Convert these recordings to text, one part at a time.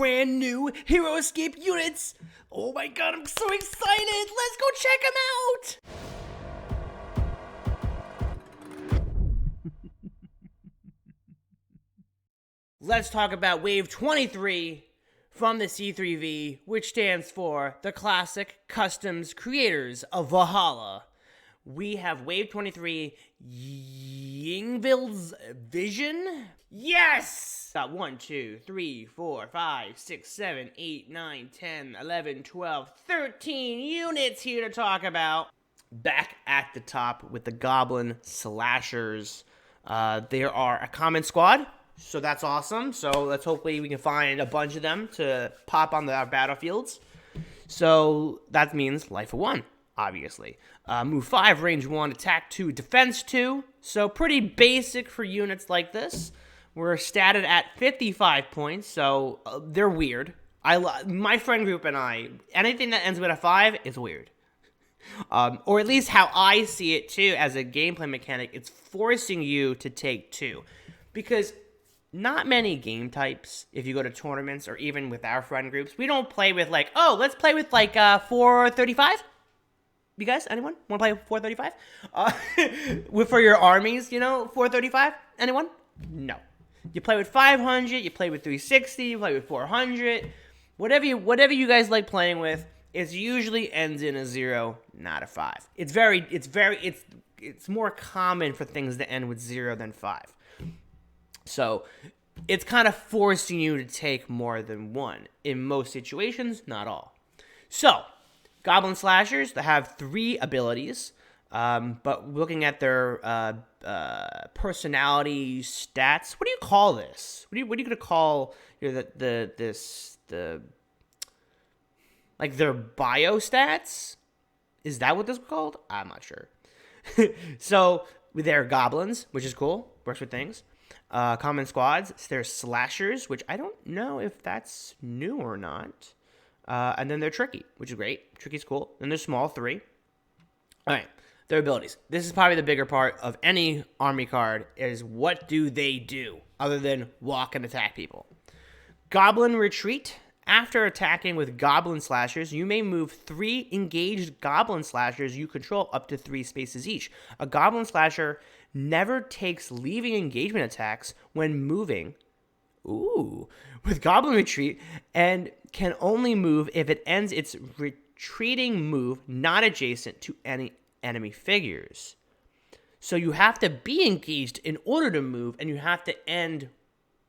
brand new Heroscape units. Oh my god, I'm so excited. Let's go check them out. Let's talk about Wave 23 from the C3V, which stands for the Classic Customs Creators of Valhalla. We have Wave 23, Yngvild's Vision. Yes! Got 1, 2, 3, 4, 5, 6, 7, 8, 9, 10, 11, 12, 13 units here to talk about. Back at the top with the Goblin Slashers. There are a common squad, so that's awesome. So let's hopefully we can find a bunch of them to pop on our battlefields. So that means life of 1. Obviously. Move 5, range 1, attack 2, defense 2. So pretty basic for units like this. We're statted at 55 points, so they're weird. My friend group and I, anything that ends with a 5 is weird. Or at least how I see it too as a gameplay mechanic, it's forcing you to take 2. Because not many game types, if you go to tournaments or even with our friend groups, we don't play with like, oh, let's play with like 435? You guys, anyone want to play 435? For your armies, 435? Anyone? No. You play with 500, you play with 360, you play with 400. Whatever you guys like playing with, it usually ends in a 0, not a 5. It's more common for things to end with 0 than 5. So, it's kind of forcing you to take more than 1. In most situations, not all. So, Goblin Slashers, they have 3 abilities, but looking at their personality stats, what do you call this? What are you gonna call like their bio stats? Is that what this is called? I'm not sure. So they're goblins, which is cool, works with things. Common squads, they're slashers, which I don't know if that's new or not. And then they're tricky, which is great. Tricky's cool. And they're small, 3. All right, their abilities. This is probably the bigger part of any army card, is what do they do other than walk and attack people. Goblin Retreat. After attacking with Goblin Slashers, you may move 3 engaged Goblin Slashers you control up to 3 spaces each. A Goblin Slasher never takes leaving engagement attacks when moving. With Goblin Retreat, and can only move if it ends its retreating move not adjacent to any enemy figures. So you have to be engaged in order to move, and you have to end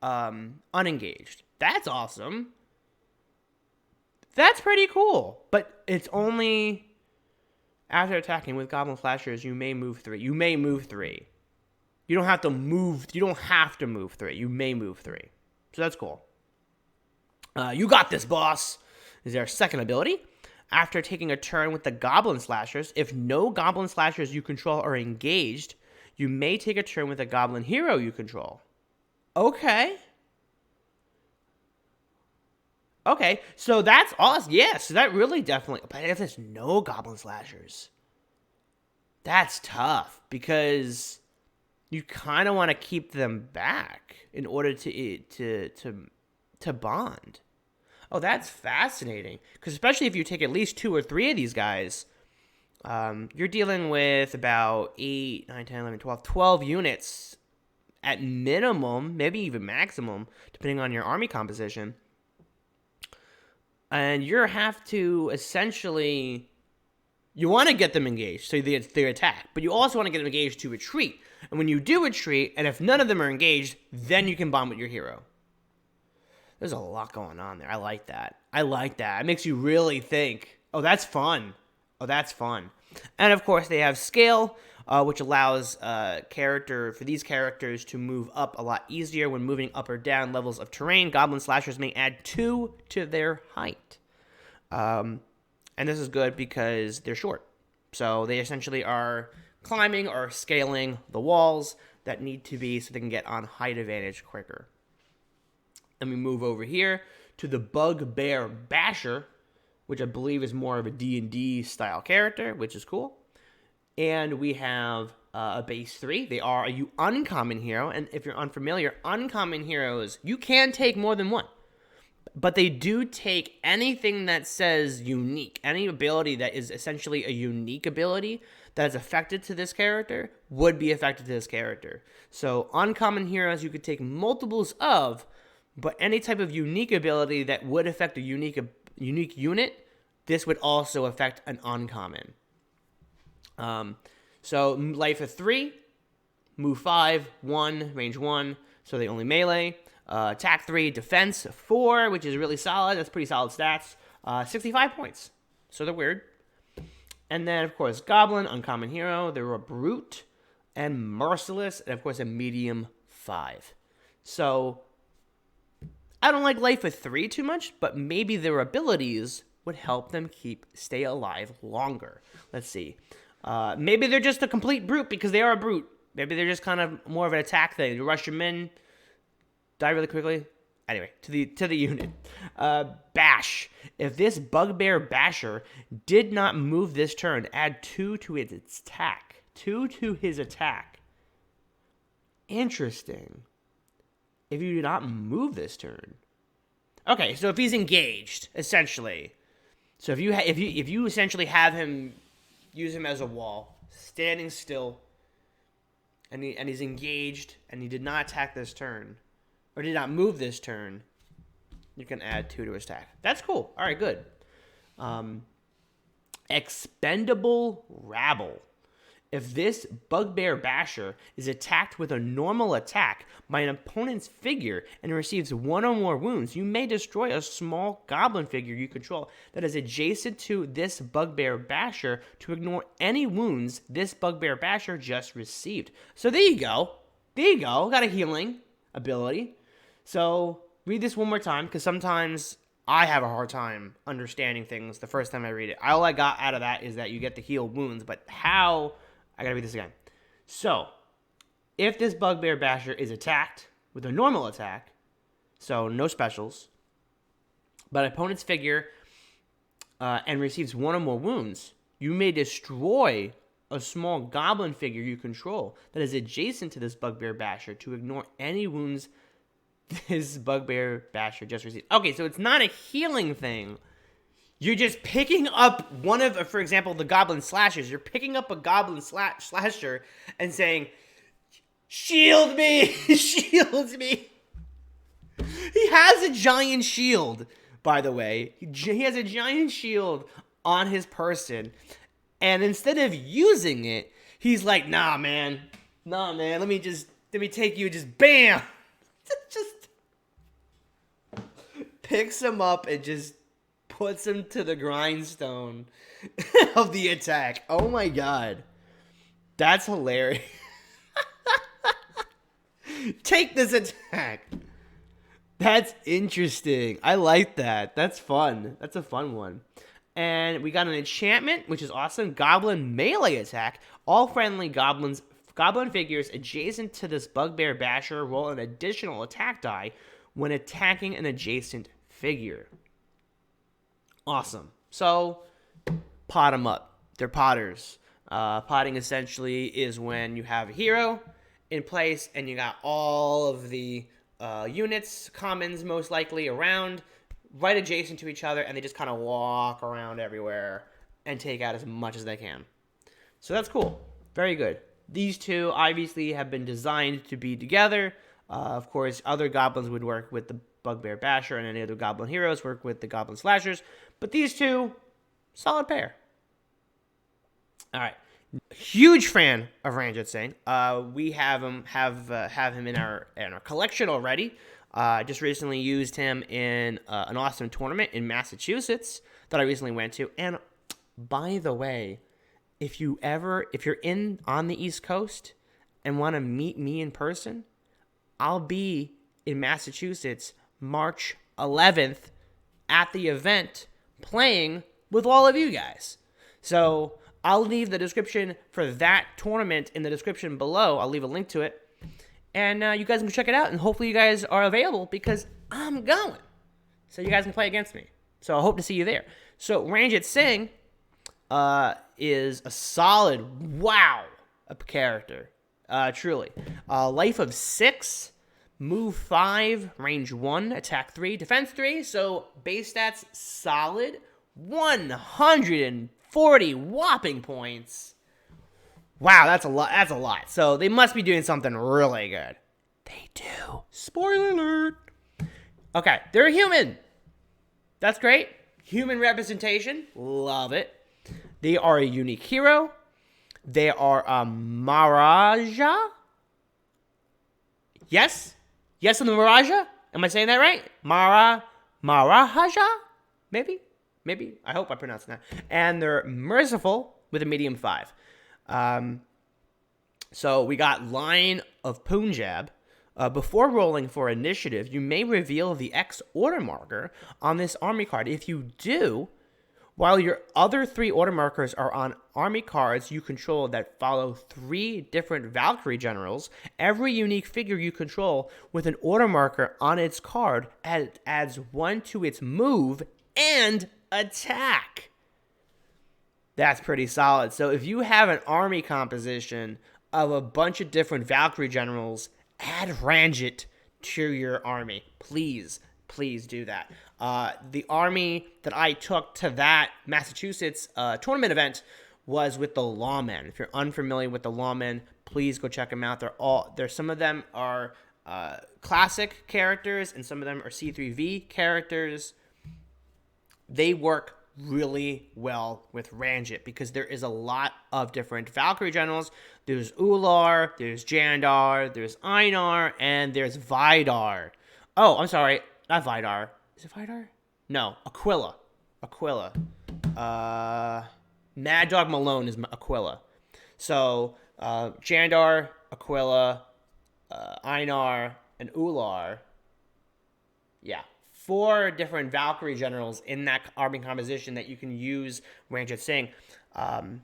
unengaged. That's awesome. That's pretty cool. But it's only after attacking with Goblin Slashers, you may move 3. You may move 3. You don't have to move 3. You may move 3. So that's cool. You got this, boss. Is their second ability. After taking a turn with the Goblin Slashers, if no Goblin Slashers you control are engaged, you may take a turn with a Goblin Hero you control. Okay, so that's awesome. Yeah, so that really definitely... But if there's no Goblin Slashers, that's tough, because you kind of want to keep them back in order to bond. Oh, that's fascinating. Because especially if you take at least 2 or 3 of these guys, you're dealing with about 8, 9, 10, 11, 12 units at minimum, maybe even maximum, depending on your army composition. And you have to essentially... You want to get them engaged so they attack, but you also want to get them engaged to retreat. And when you do retreat, and if none of them are engaged, then you can bond with your hero. There's a lot going on there. I like that. It makes you really think. Oh, that's fun. And of course, they have scale, which allows for these characters to move up a lot easier when moving up or down levels of terrain. Goblin Slashers may add 2 to their height. And this is good because they're short. So they essentially are climbing or scaling the walls that need to be so they can get on height advantage quicker. Then we move over here to the Bugbear Basher, which I believe is more of a D&D style character, which is cool. And we have a base 3. They are a uncommon hero, and if you're unfamiliar, uncommon heroes, you can take more than 1. But they do take anything that says unique, any ability that is essentially a unique ability that is affected to this character would be affected to this character. So uncommon heroes you could take multiples of, but any type of unique ability that would affect a unique unit, this would also affect an uncommon. So life of 3, move 5, 1, range 1, so they only melee. Attack 3, defense 4, which is really solid. That's pretty solid stats. 65 points. So they're weird. And then, of course, Goblin, uncommon hero. They're a brute and merciless, and of course, a medium 5. So I don't like life of 3 too much, but maybe their abilities would help them stay alive longer. Let's see. Maybe they're just a complete brute because they are a brute. Maybe they're just kind of more of an attack thing. You rush them in, die really quickly. Anyway, to the unit. Bash. If this Bugbear Basher did not move this turn, add 2 to its attack. 2 to his attack. Interesting. If you do not move this turn. Okay, so if he's engaged, essentially. So if you essentially have him, use him as a wall, standing still, and he's engaged, and he did not attack this turn, or did not move this turn, you can add 2 to his attack. That's cool. All right, good. Expendable Rabble. If this Bugbear Basher is attacked with a normal attack by an opponent's figure and receives 1 or more wounds, you may destroy a small goblin figure you control that is adjacent to this Bugbear Basher to ignore any wounds this Bugbear Basher just received. So there you go. There you go. Got a healing ability. So read this one more time, because sometimes I have a hard time understanding things the first time I read it. All I got out of that is that you get to heal wounds, but how... I gotta read this again. So, if this Bugbear Basher is attacked with a normal attack, so no specials, but opponent's figure and receives 1 or more wounds, you may destroy a small goblin figure you control that is adjacent to this Bugbear Basher to ignore any wounds this Bugbear Basher just received. Okay, so it's not a healing thing. You're just picking up one of, for example, the Goblin Slashers. You're picking up a Goblin Slasher and saying, "Shield me! Shield me!" He has a giant shield, by the way. He has a giant shield on his person. And instead of using it, he's like, nah, man. Let me take you, just bam! Just picks him up and just puts him to the grindstone of the attack. Oh my god. That's hilarious. Take this attack. That's interesting. I like that. That's fun. That's a fun one. And we got an enchantment, which is awesome. Goblin melee attack. All friendly goblin figures adjacent to this Bugbear Basher roll an additional attack die when attacking an adjacent figure. Awesome. So, pot them up. They're potters. Potting essentially is when you have a hero in place and you got all of the units, commons most likely, around, right adjacent to each other, and they just kind of walk around everywhere and take out as much as they can. So that's cool. Very good. These two obviously have been designed to be together. Of course, other goblins would work with the Bugbear Basher, and any other goblin heroes work with the Goblin Slashers. But these two, solid pair. All right. Huge fan of Ranjit Singh. We have him in our collection already. Just recently used him in an awesome tournament in Massachusetts that I recently went to. And by the way, if you're on the East Coast and want to meet me in person, I'll be in Massachusetts March 11th at the event playing with all of you guys. So I'll leave the description for that tournament in the description below. I'll leave a link to it. And you guys can check it out. And hopefully you guys are available because I'm going. So you guys can play against me. So I hope to see you there. So Ranjit Singh is a solid, wow, a character. Truly. Life of 6, Move 5, range 1, attack 3, defense 3. So base stats solid. 140 whopping points. Wow, that's a lot. That's a lot. So they must be doing something really good. They do. Spoiler alert. Okay, they're a human. That's great. Human representation. Love it. They are a unique hero. They are a Maharaja. Yes? Yes on the Maharaja? Am I saying that right? Maharaja? Maybe? I hope I pronounced that. And they're merciful with a medium 5. So we got Line of Punjab. Before rolling for initiative, you may reveal the X order marker on this army card. If you do, while your other 3 order markers are on army cards you control that follow 3 different Valkyrie generals, every unique figure you control with an order marker on its card adds 1 to its move and attack. That's pretty solid. So if you have an army composition of a bunch of different Valkyrie generals, add Ranjit to your army. Please do that. The army that I took to that Massachusetts tournament event was with the Lawmen. If you're unfamiliar with the Lawmen, please go check them out. Some of them are classic characters, and some of them are C3V characters. They work really well with Ranjit because there is a lot of different Valkyrie generals. There's Ular, there's Jandar, there's Einar, and there's Vidar. Oh, I'm sorry, not Vidar. Is it Vidar? No, Aquila. Mad Dog Malone is Aquila. So Jandar, Aquila, Einar, and Ular. Yeah. 4 different Valkyrie generals in that army composition that you can use Ranjit Singh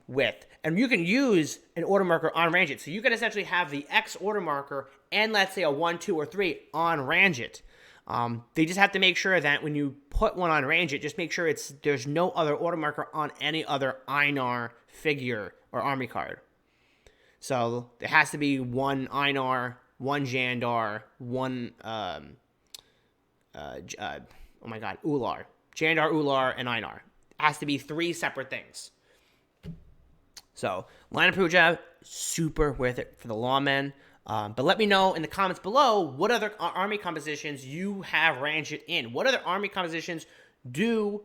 with. And you can use an order marker on Ranjit. So you can essentially have the X order marker and let's say a 1, 2, or 3 on Ranjit. They just have to make sure that when you put one on Ranjit, just make sure there's no other order marker on any other Einar figure or army card. So there has to be 1 Einar, 1 Jandar, 1... Ular. Jandar, Ular, and Einar. It has to be 3 separate things. So, Line of Punjab, super worth it for the Lawmen. But let me know in the comments below what other army compositions you have Ranjit in. What other army compositions do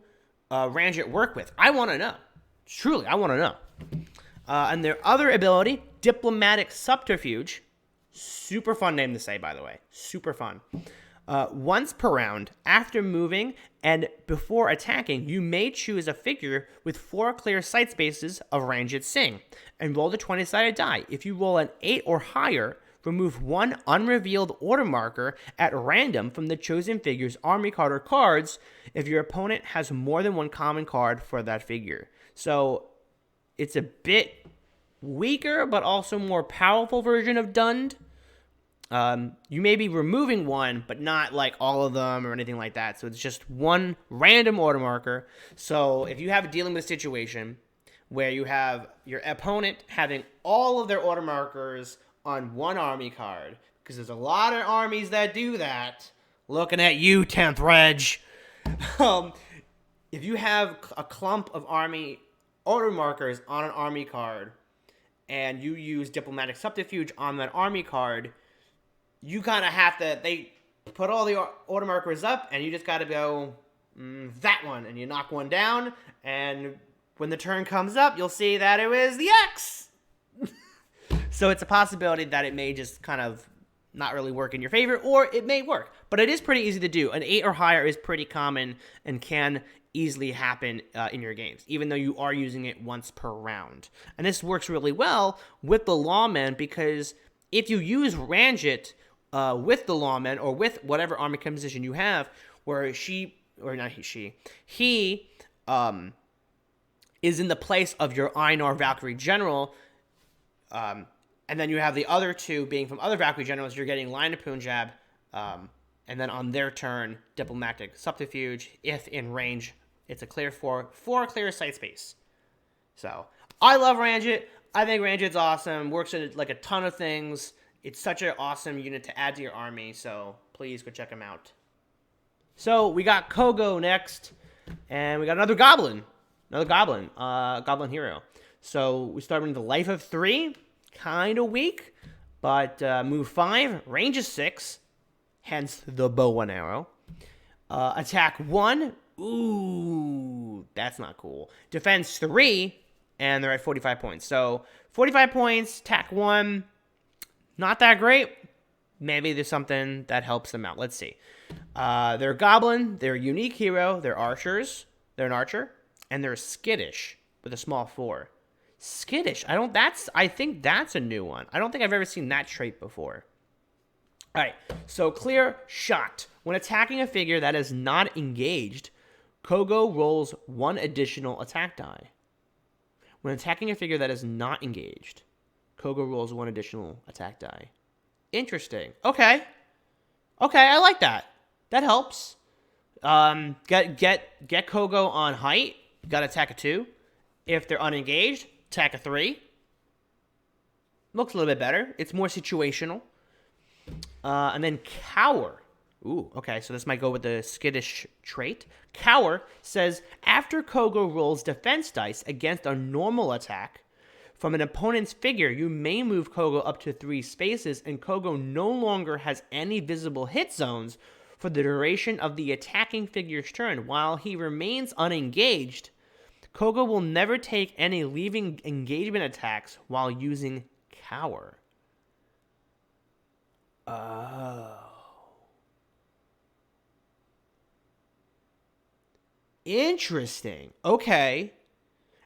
Ranjit work with? I want to know. Truly, I want to know. And their other ability, Diplomatic Subterfuge. Super fun name to say, by the way. Super fun. Once per round, after moving and before attacking, you may choose a figure with 4 clear sight spaces of Ranjit Singh and roll the 20-sided die. If you roll an 8 or higher, remove 1 unrevealed order marker at random from the chosen figure's army card or cards if your opponent has more than 1 common card for that figure. So it's a bit weaker but also more powerful version of Dund. You may be removing 1, but not like all of them or anything like that. So it's just 1 random order marker. So if you have dealing with a situation where you have your opponent having all of their order markers on 1 army card, because there's a lot of armies that do that. Looking at you, 10th Reg. If you have a clump of army order markers on an army card, and you use Diplomatic Subterfuge on that army card, you kind of have to, they put all the order markers up, and you just got to go, that one, and you knock 1 down, and when the turn comes up, you'll see that it was the X. So it's a possibility that it may just kind of not really work in your favor, or it may work. But it is pretty easy to do. An 8 or higher is pretty common and can easily happen in your games, even though you are using it once per round. And this works really well with the Lawmen, because if you use Ranjit with the Lawmen, or with whatever army composition you have, where he is in the place of your Einar Valkyrie general, and then you have the other 2 being from other Valkyrie generals, you're getting Line of Punjab, and then on their turn, Diplomatic Subterfuge. If in range, it's a clear 4 clear sight space. So, I love Ranjit. I think Ranjit's awesome. Works in like a ton of things. It's such an awesome unit to add to your army, so please go check him out. So we got Kogo next, and we got another Goblin. Goblin hero. So we start with the Life of 3, kind of weak, but move 5, range is 6, hence the bow and arrow. Attack 1, ooh, that's not cool. Defense 3, and they're at 45 points. So 45 points, attack 1, not that great. Maybe there's something that helps them out. Let's see. They're a Goblin, they're a unique hero, they're archers, they're an archer, and they're skittish with a small 4. Skittish, I think that's a new one. I don't think I've ever seen that trait before. All right, so clear shot. When attacking a figure that is not engaged, Kogo rolls 1 additional attack die. When attacking a figure that is not engaged, Kogo rolls 1 additional attack die. Interesting. Okay, I like that. That helps. Get Kogo on height. Got to attack a 2. If they're unengaged, attack a 3. Looks a little bit better. It's more situational. And then Cower. Ooh, okay, so this might go with the skittish trait. Cower says, after Kogo rolls defense dice against a normal attack from an opponent's figure, you may move Kogo up to 3 spaces, and Kogo no longer has any visible hit zones for the duration of the attacking figure's turn. While he remains unengaged, Kogo will never take any leaving engagement attacks while using Cower. Oh. Interesting. Okay.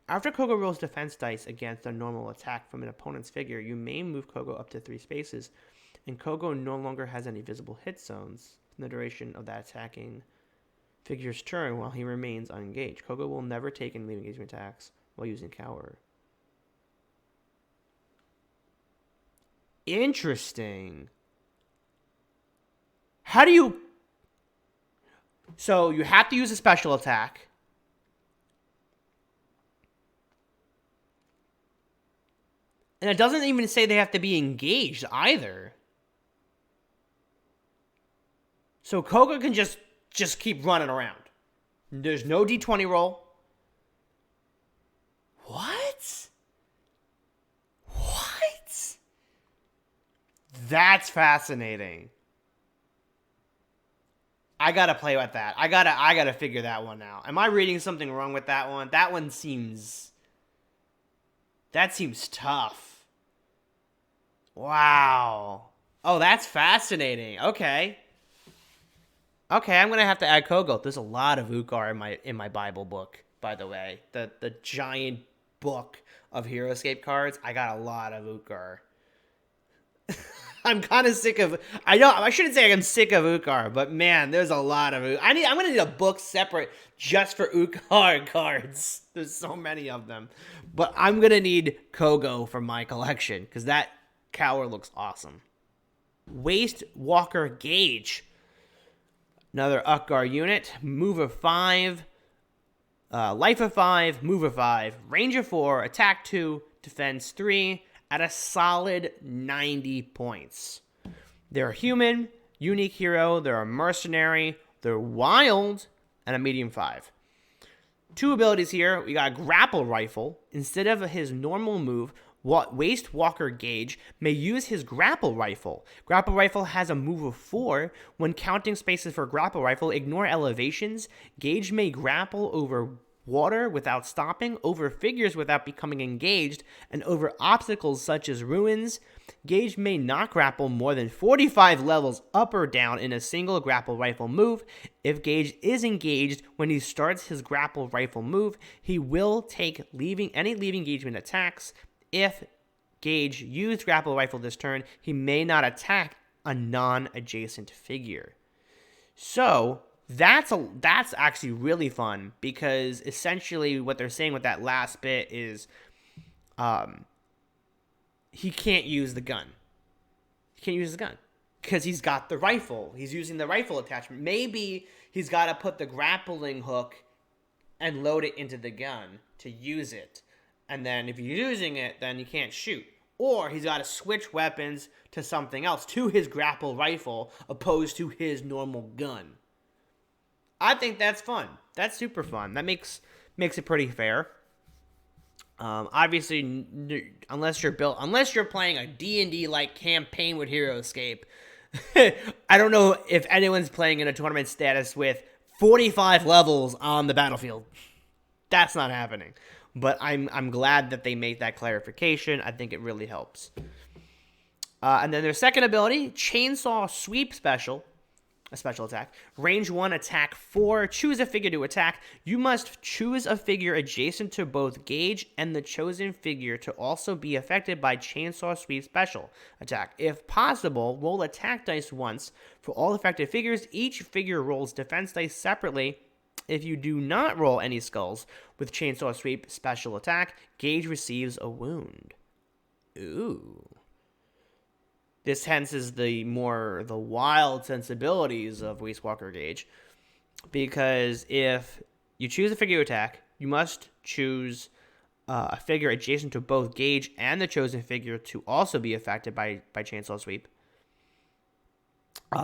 After Kogo rolls defense dice against a normal attack from an opponent's figure, you may move Kogo up to 3 spaces, and Kogo no longer has any visible hit zones in the duration of that attacking figure's turn while he remains unengaged. Kogo will never take any leaving engagement attacks while using Cower. Interesting. How do you... So you have to use a special attack. And it doesn't even say they have to be engaged either. So Koga can just keep running around. There's no D20 roll. What? That's fascinating. I gotta play with that. I gotta figure that one out. Am I reading something wrong with that one? That seems tough. Wow. Oh, that's fascinating. Okay, I'm gonna have to add Kogo. There's a lot of Ukar in my Bible book, by the way. The giant book of HeroScape cards. I got a lot of Ukar. I'm kind of sick of... I shouldn't say I'm sick of Ukar, but man, there's a lot of... I'm going to need a book separate just for Ukar cards. There's so many of them. But I'm going to need Kogo for my collection, because that Cower looks awesome. Waste Walker Gauge. Another Ukar unit. Move of 5. Life of 5. Move of 5. Range of 4. Attack 2. Defense 3. At a solid 90 points. They're a human, unique hero, they're a mercenary, they're wild, and a medium 5. 2 abilities here. We got Grapple Rifle. Instead of his normal move, Waste Walker Gauge may use his Grapple Rifle. Grapple Rifle has a move of 4. When counting spaces for Grapple Rifle, ignore elevations. Gauge may grapple over water without stopping, over figures without becoming engaged, and over obstacles such as ruins. Gauge may not grapple more than 45 levels up or down in a single grapple rifle move. If Gauge is engaged when he starts his grapple rifle move, he will take any leaving engagement attacks. If Gauge used grapple rifle this turn, he may not attack a non-adjacent figure. So that's actually really fun, because essentially what they're saying with that last bit is he can't use the gun. He can't use the gun because he's got the rifle. He's using the rifle attachment. Maybe he's got to put the grappling hook and load it into the gun to use it. And then if you're using it, then you can't shoot. or he's got to switch weapons to something else, to his grapple rifle, opposed to his normal gun. I think that's fun. That's super fun. That makes it pretty fair. Obviously, unless you're playing a D&D like campaign with HeroScape, I don't know if anyone's playing in a tournament status with 45 levels on the battlefield. That's not happening. But I'm glad that they made that clarification. I think it really helps. And then their second ability, Chainsaw Sweep Special. A special attack. Range 1, attack 4. Choose a figure to attack. You must choose a figure adjacent to both Gage and the chosen figure to also be affected by Chainsaw Sweep Special attack. If possible, roll attack dice once. For all affected figures, each figure rolls defense dice separately. If you do not roll any skulls with Chainsaw Sweep Special attack, Gage receives a wound. Ooh. This hence is the wild sensibilities of Wastewalker Gage, because if you choose a figure to attack, you must choose a figure adjacent to both Gage and the chosen figure to also be affected by Chainsaw Sweep.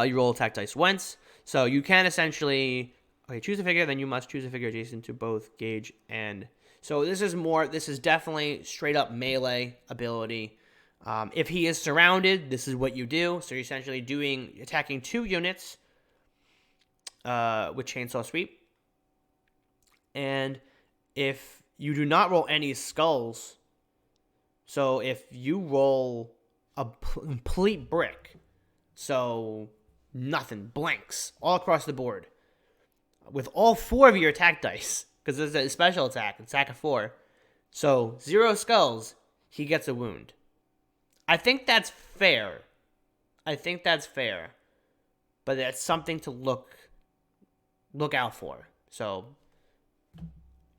You roll attack dice once, so you can essentially choose a figure, then you must choose a figure adjacent to both Gage and. So this is definitely straight up melee ability. If he is surrounded, this is what you do. So you're essentially attacking 2 units with Chainsaw Sweep. And if you do not roll any skulls, so if you roll a complete brick, so nothing, blanks, all across the board, with all 4 of your attack dice, because this is a special attack of 4, so 0 skulls, he gets a wound. I think that's fair. But that's something to look out for. So,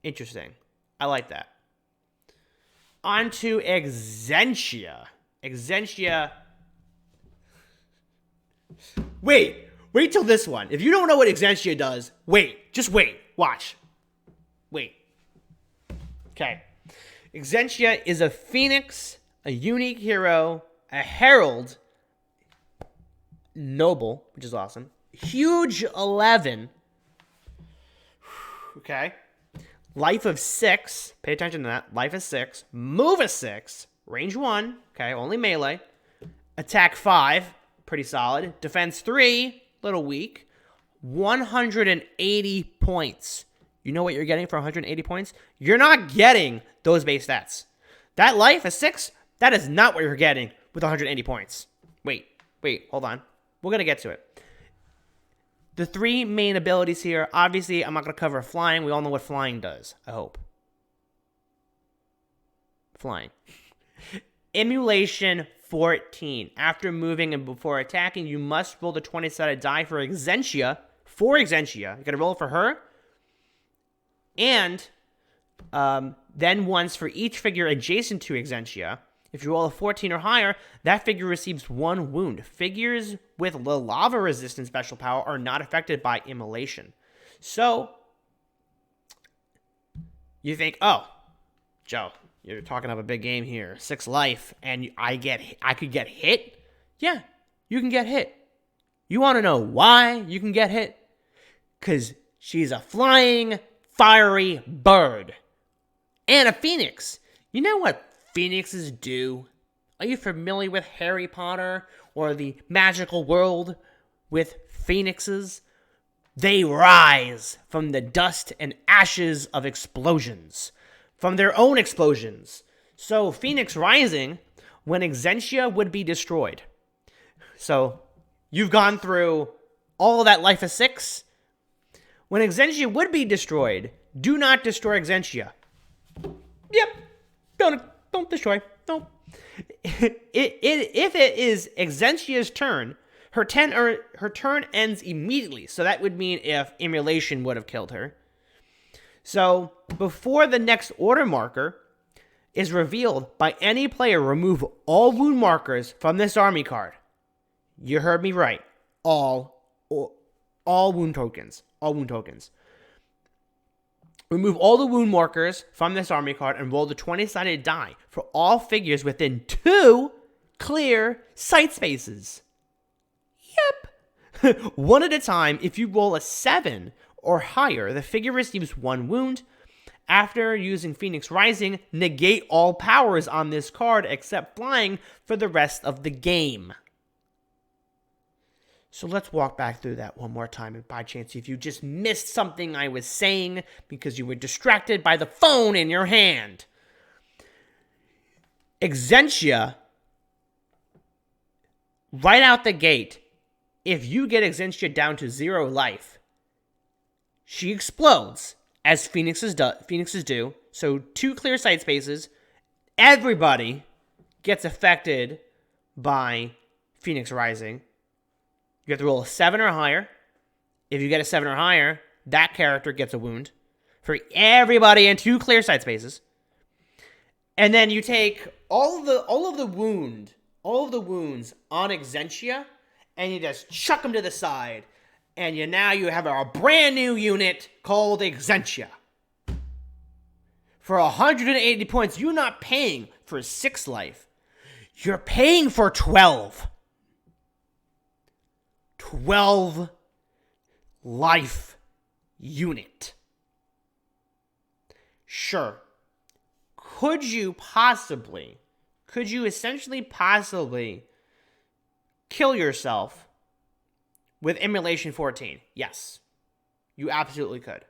interesting. I like that. On to Exentia. Wait till this one. If you don't know what Exentia does, just wait. Watch. Wait. Okay. Exentia is a phoenix, a unique hero, a herald, noble, which is awesome, huge 11, okay, life of 6, pay attention to that, life of 6, move of 6, range 1, okay, only melee, attack 5, pretty solid, defense 3, little weak, 180 points. You know what you're getting for 180 points? You're not getting those base stats. That life of 6, that is not what you're getting with 180 points. Wait, hold on. We're going to get to it. The 3 main abilities here, obviously, I'm not going to cover flying. We all know what flying does, I hope. Flying. Emulation 14. After moving and before attacking, you must roll the 20-sided die for Exentia. You got to roll for her. And then once for each figure adjacent to Exentia. If you roll a 14 or higher, that figure receives 1 wound. Figures with the lava resistance special power are not affected by immolation. So, you think, oh, Joe, you're talking of a big game here. 6 life, and I could get hit? Yeah, you can get hit. You want to know why you can get hit? Because she's a flying, fiery bird. And a phoenix. You know what phoenixes do? Are you familiar with Harry Potter or the magical world with phoenixes? They rise from the dust and ashes of explosions, from their own explosions. So Phoenix rising when Exentia would be destroyed. So you've gone through all of that life of 6. When Exentia would be destroyed, do not destroy Exentia. Yep, don't destroy. No. If it is Exentia's turn, her turn ends immediately. So that would mean if immolation would have killed her. So before the next order marker is revealed by any player, remove all wound markers from this army card. You heard me right. All wound tokens. All wound tokens. Remove all the wound markers from this army card and roll the 20-sided die for all figures within 2 clear sight spaces. Yep. One at a time. If you roll a 7 or higher, the figure receives 1 wound. After using Phoenix Rising, negate all powers on this card except flying for the rest of the game. So let's walk back through that one more time. And by chance, if you just missed something I was saying because you were distracted by the phone in your hand. Exentia, right out the gate, if you get Exentia down to 0 life, she explodes, as Phoenixes do. So 2 clear sight spaces. Everybody gets affected by Phoenix Rising. You have to roll a 7 or higher. If you get a 7 or higher, that character gets a wound. For everybody in 2 clear sight spaces. And then you take all of the wounds on Exentia, and you just chuck them to the side. And now you have a brand new unit called Exentia. For 180 points, you're not paying for 6 life. You're paying for 12. 12 life unit. Sure. Could you essentially possibly kill yourself with Emulation 14? Yes. You absolutely could.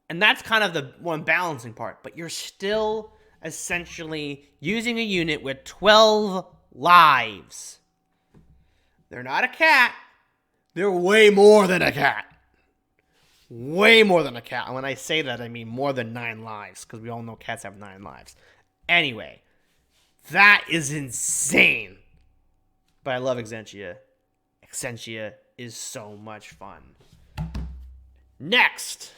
And that's kind of the one balancing part. But you're still essentially using a unit with 12 lives. They're not a cat. They're way more than a cat. Way more than a cat. And when I say that, I mean more than 9 lives. Because we all know cats have 9 lives. Anyway. That is insane. But I love Exentia. Exentia is so much fun. Next.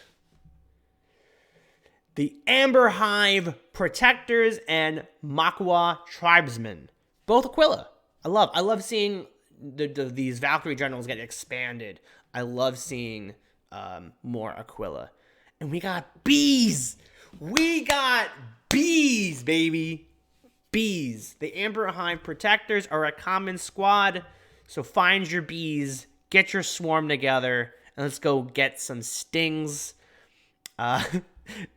The Amber Hive Protectors and Makua Tribesmen. Both Aquila. I love seeing these Valkyrie generals get expanded. I love seeing more Aquila. And we got bees. We got bees, baby. Bees. The Amber Hive Protectors are a common squad. So find your bees. Get your swarm together. And let's go get some stings.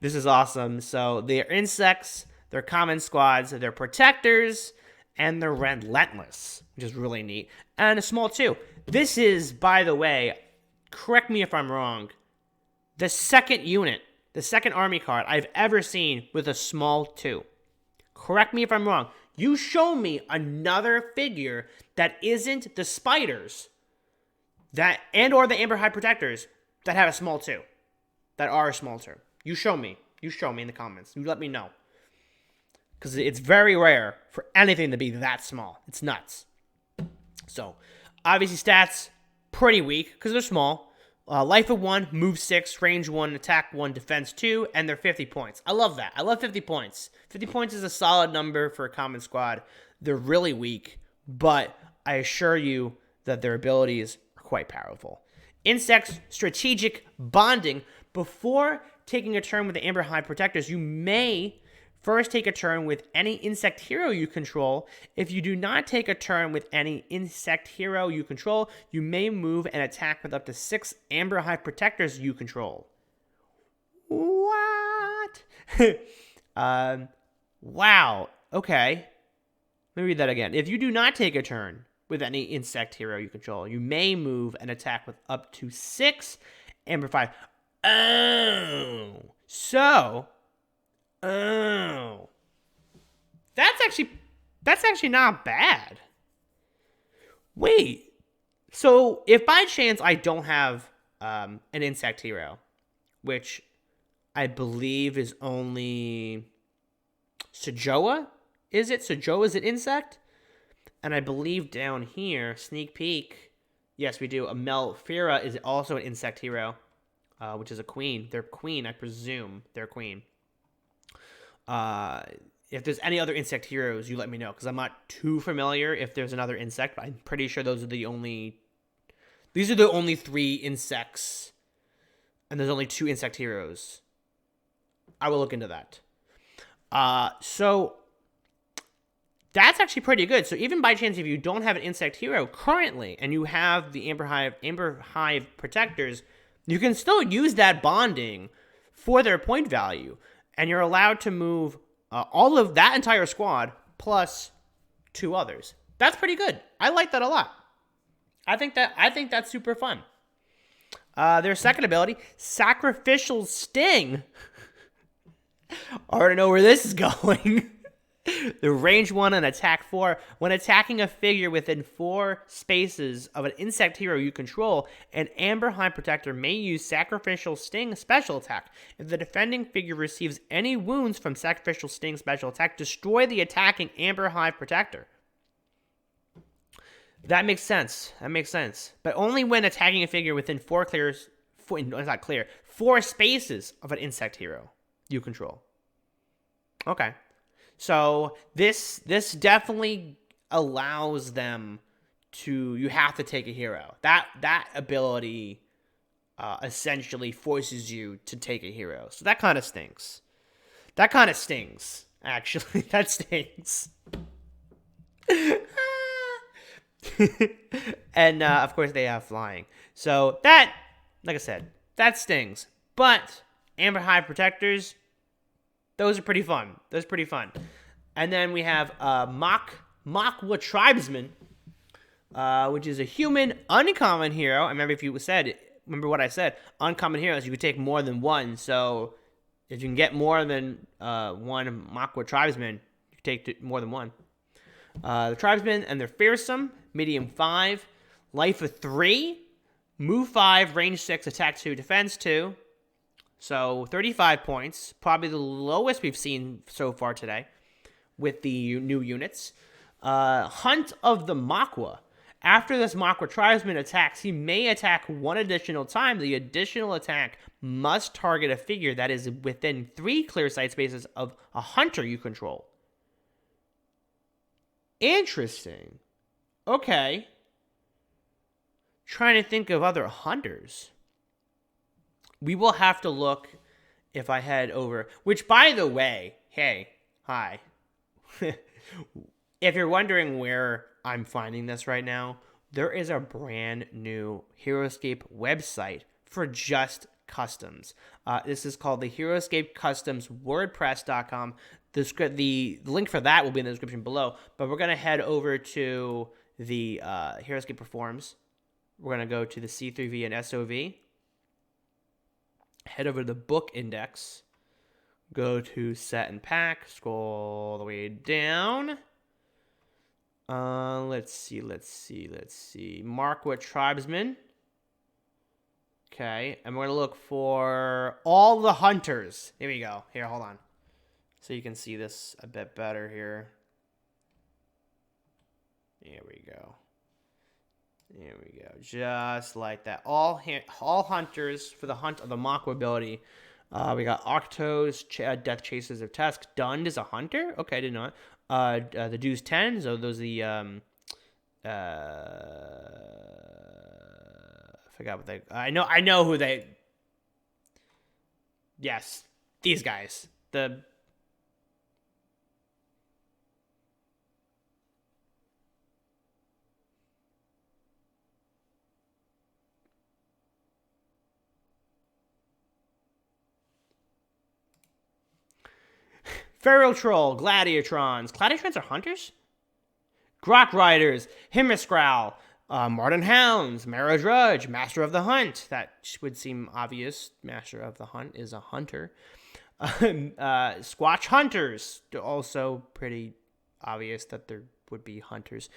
This is awesome. So they're insects. They're common squads. They're protectors. And they're relentless, which is really neat. And a small 2. This is, by the way, correct me if I'm wrong, the second unit, the second army card I've ever seen with a small 2. Correct me if I'm wrong. You show me another figure that isn't the spiders and or the Amber Hive Protectors that have a small 2. That are a small 2. You show me. You show me in the comments. You let me know. Because it's very rare for anything to be that small. It's nuts. So, obviously stats, pretty weak because they're small. Life of 1, move 6, range 1, attack 1, defense 2, and they're 50 points. I love that. I love 50 points. 50 points is a solid number for a common squad. They're really weak, but I assure you that their abilities are quite powerful. Insects, strategic bonding. Before taking a turn with the Amber Hive Protectors, you may first take a turn with any insect hero you control. If you do not take a turn with any insect hero you control, you may move and attack with up to 6 Amber Hive Protectors you control. What? Wow. Okay. Let me read that again. If you do not take a turn with any insect hero you control, you may move and attack with up to 6 Amber 5. Oh. So... Oh, that's actually not bad. Wait, so if by chance I don't have an insect hero, which I believe is only Sojoa, is it? Sojoa is an insect, and I believe down here, sneak peek, yes we do. Amelfira is also an insect hero, which is a queen. They're queen, I presume. They're queen. If there's any other insect heroes, you let me know, because I'm not too familiar if there's another insect, but I'm pretty sure these are the only 3 insects and there's only 2 insect heroes. I will look into that. So that's actually pretty good. So even by chance, if you don't have an insect hero currently, and you have the Amber Hive protectors, you can still use that bonding for their point value, and you're allowed to move all of that entire squad plus 2 others. That's pretty good. I like that a lot. I think that's super fun. Their second ability, Sacrificial Sting. I already know where this is going. The range 1 and attack 4. When attacking a figure within 4 spaces of an insect hero you control, an Amber Hive Protector may use Sacrificial Sting special attack. If the defending figure receives any wounds from Sacrificial Sting special attack, destroy the attacking Amber Hive Protector. That makes sense. But only when attacking a figure within 4 spaces of an insect hero you control. Okay. So this definitely allows them to, you have to take a hero. That ability essentially forces you to take a hero. So that kind of stinks. Actually. That stings. And of course they have flying. So that, like I said, that stings. But Amber Hive Protectors, those are pretty fun. And then we have Makwa Tribesman, which is a human uncommon hero. I remember what I said. Uncommon heroes, you could take more than one. So if you can get more than one Makwa Tribesman, you can take more than one. The Tribesmen, and they're fearsome, medium 5, life of 3, move 5, range 6, attack 2, defense 2. So 35 points, probably the lowest we've seen so far today with the new units. Hunt of the Makwa. After this Makwa Tribesman attacks, he may attack 1 additional time. The additional attack must target a figure that is within 3 clear sight spaces of a hunter you control. Interesting. Okay. Trying to think of other hunters. We will have to look if I head over. Which, by the way, hi. If you're wondering where I'm finding this right now, there is a brand new HeroScape website for just customs. This is called the HeroScape Customs WordPress.com. The link for that will be in the description below. But we're going to head over to the HeroScape Performs. We're going to go to the C3V and SOV. Head over to the book index. Go to set and pack. Scroll all the way down. Let's see. Makwa Tribesman. Okay, and we're going to look for all the hunters. Here we go. Here, hold on. So you can see this a bit better here. There we go. Just like that. All hunters for the hunt of the Makwa ability. We got Octos, Death Chasers of Tusk. Dund is a hunter? Okay, I did not. The Deuce 10, so those are the I forgot what they. I know who they. Yes, these guys. The. Feral Troll, Gladiatrons. Gladiatrons are hunters? Grok Riders, Himmisgrowl, Martin Hounds, Marrow Drudge, Master of the Hunt. That would seem obvious. Master of the Hunt is a hunter. Squatch Hunters. Also pretty obvious that there would be hunters.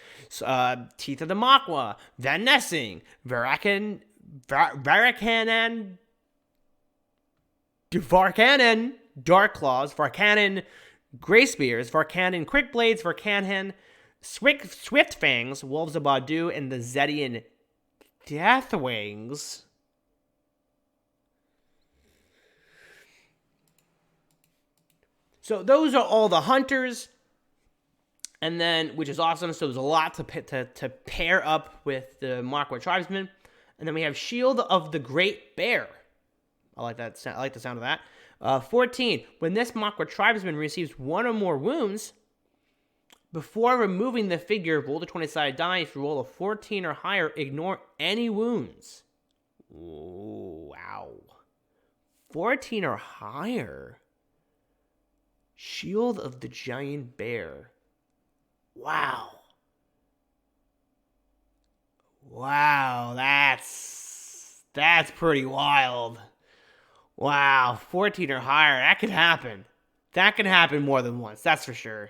Teeth of the Makwa, Van Nessing, Varakanen, Dark Claws, Varkanen, Grey Spears, Varkanen Quick Blades, Varkanen Swift Fangs, Wolves of Badu, and the Zedian Deathwings. So those are all the hunters, and then, which is awesome. So there's a lot to pair up with the Makwa Tribesmen. And then we have Shield of the Great Bear. I like that. I like the sound of that. 14. When this Makra tribesman receives one or more wounds, before removing the figure, roll the 20-sided die. If you roll a 14 or higher, ignore any wounds. Ooh, wow. 14 or higher. Shield of the Giant Bear. Wow. Wow, that's pretty wild. Wow, 14 or higher. That could happen. That can happen more than once. That's for sure.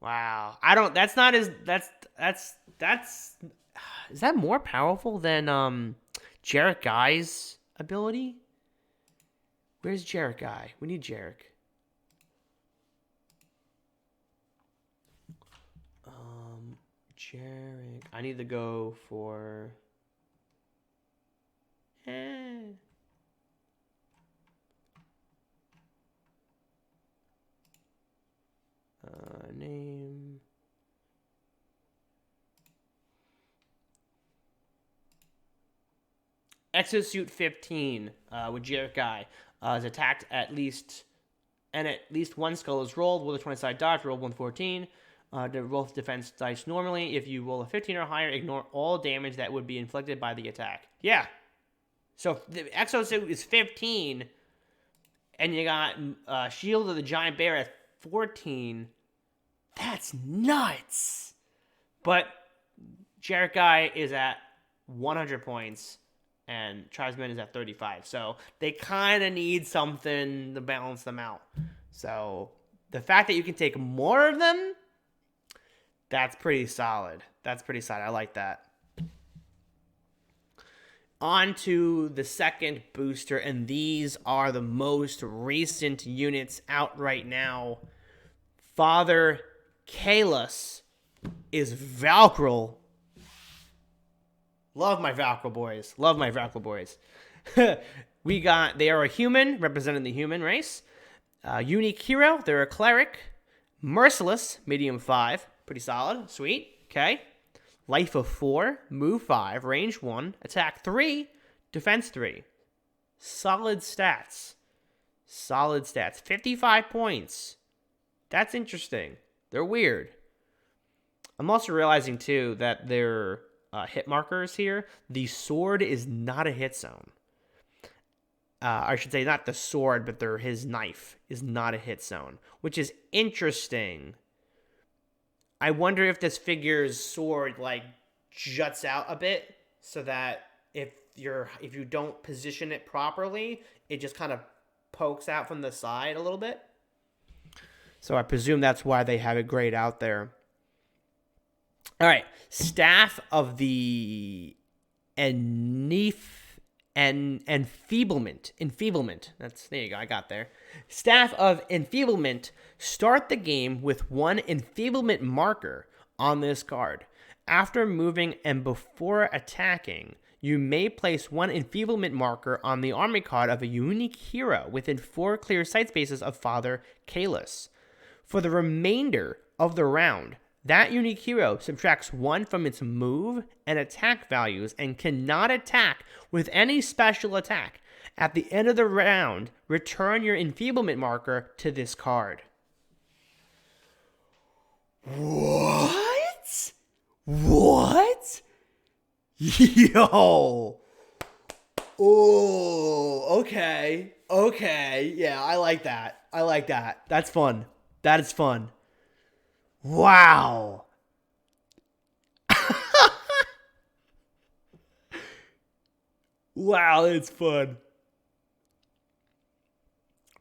Wow. That's not as that's is that more powerful than Jarek Guy's ability? Where's Jarek Guy? We need Jarek. Jarek. I need to go for name. Exosuit 15 with Jarek Guy is attacked at least one skull is rolled. Roll a 20-sided dodge. Roll 114. To roll defense dice normally. If you roll a 15 or higher, ignore all damage that would be inflicted by the attack. Yeah. So the Exosuit is 15, and you got Shield of the Giant Bear at 14. That's nuts. But Jarek Guy is at 100 points, and Tribesman is at 35. So they kind of need something to balance them out. So the fact that you can take more of them, that's pretty solid. I like that. On to the second booster, and these are the most recent units out right now. Father Kalos is Valkyrie. Love my Valkyrie boys. They are a human, representing the human race. Unique hero, they're a cleric. Merciless, medium 5. Pretty solid. Sweet. Okay. Life of 4, move 5, range 1, attack 3, defense 3. Solid stats. 55 points. That's interesting. They're weird. I'm also realizing, too, that their hit markers here, the sword is not a hit zone. I should say not the sword, but his knife is not a hit zone, which is interesting. I wonder if this figure's sword juts out a bit, so that if you don't position it properly, it just kind of pokes out from the side a little bit. So I presume that's why they have it grayed out there. All right, Staff of the Enfeeblement. There you go. I got there. Staff of Enfeeblement. Start the game with one Enfeeblement marker on this card. After moving and before attacking, you may place one Enfeeblement marker on the army card of a unique hero within 4 clear sight spaces of Father Kalos. For the remainder of the round, that unique hero subtracts 1 from its move and attack values and cannot attack with any special attack. At the end of the round, return your Enfeeblement marker to this card. What? Yo. Oh, okay. Yeah, I like that. That's fun. That is fun. Wow. Wow, it's fun.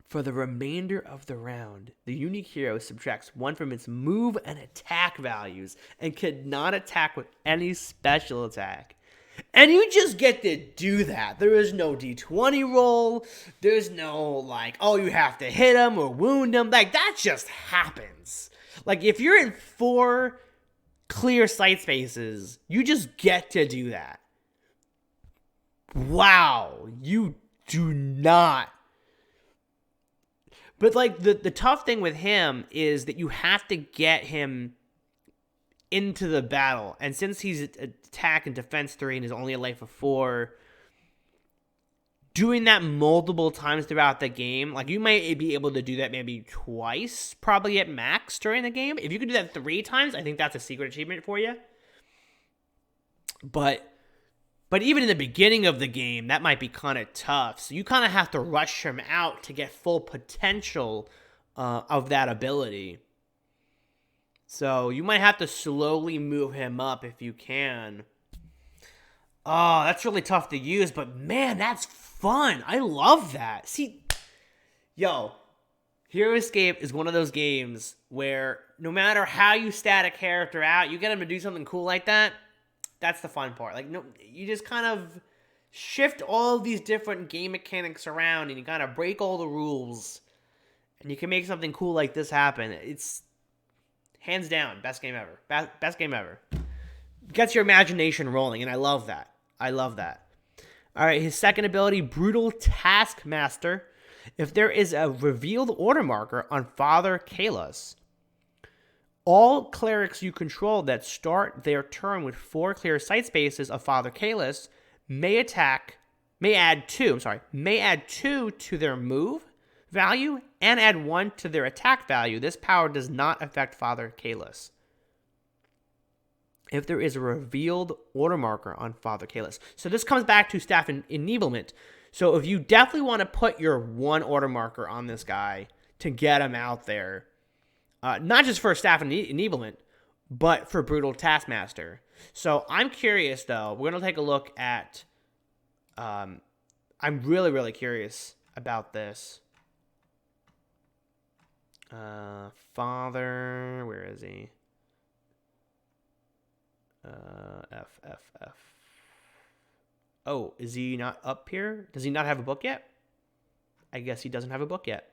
For the remainder of the round, the unique hero subtracts 1 from its move and attack values and cannot attack with any special attack. And you just get to do that. There is no D20 roll. There's no, you have to hit him or wound him. That just happens. If you're in 4 clear sight spaces, you just get to do that. Wow, you do not. But the tough thing with him is that you have to get him into the battle. And since he's attack and defense 3 and is only a life of 4, doing that multiple times throughout the game, like you might be able to do that maybe twice, probably at max during the game. If you could do that 3 times, I think that's a secret achievement for you. But even in the beginning of the game, that might be kind of tough. So you kind of have to rush him out to get full potential of that ability. So you might have to slowly move him up if you can. Oh, that's really tough to use, but man, that's fun. I love that. See, HeroScape is one of those games where no matter how you stat a character out, you get him to do something cool like that. That's the fun part. Like, no, you just kind of shift all these different game mechanics around and you kind of break all the rules and you can make something cool like this happen. It's hands down best game ever. Best game ever. Gets your imagination rolling, and I love that. All right, his second ability, Brutal Taskmaster. If there is a revealed order marker on Father Kalos, all clerics you control that start their turn with 4 clear sight spaces of Father Kalos may add 2 to their move value and add 1 to their attack value. This power does not affect Father Kalos. If there is a revealed order marker on Father Kalos. So this comes back to staff enablement. So if you definitely want to put your 1 order marker on this guy to get him out there, not just for staff enablement, but for Brutal Taskmaster. So I'm curious, though. We're going to take a look at... I'm really, really curious about this. Father... Where is he? F. Oh, is he not up here? Does he not have a book yet? I guess he doesn't have a book yet.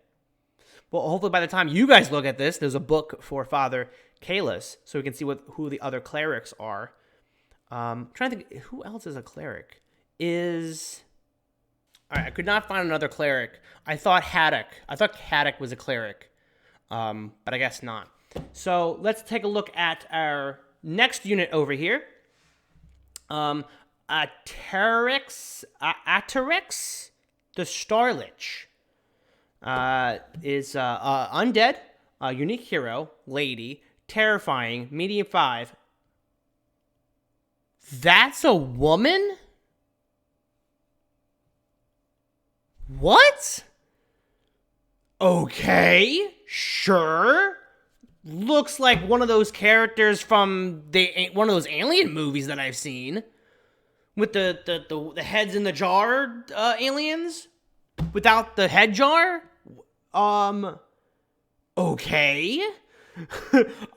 Well, hopefully by the time you guys look at this, there's a book for Father Kalos, so we can see who the other clerics are. Trying to think, who else is a cleric? All right, I could not find another cleric. I thought Haddock was a cleric, but I guess not. So let's take a look at our next unit over here. Aterix, the Starlich, is undead, unique hero, lady, terrifying, medium 5. That's a woman? What? Okay, sure. Looks like one of those characters from one of those alien movies that I've seen. With the heads in the jar aliens? Without the head jar? Okay.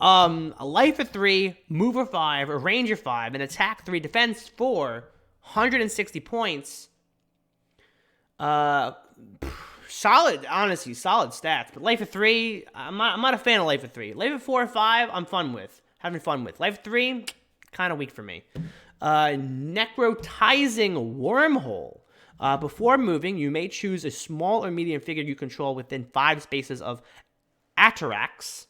A life of 3, move of 5, a range of 5, an attack 3, defense 4, 160 points. Solid, honestly, solid stats. But life of 3, I'm not a fan of life of 3. Life of 4 or 5, I'm having fun with. Life of 3, kind of weak for me. Necrotizing Wormhole. Before moving, you may choose a small or medium figure you control within 5 spaces of Atarax.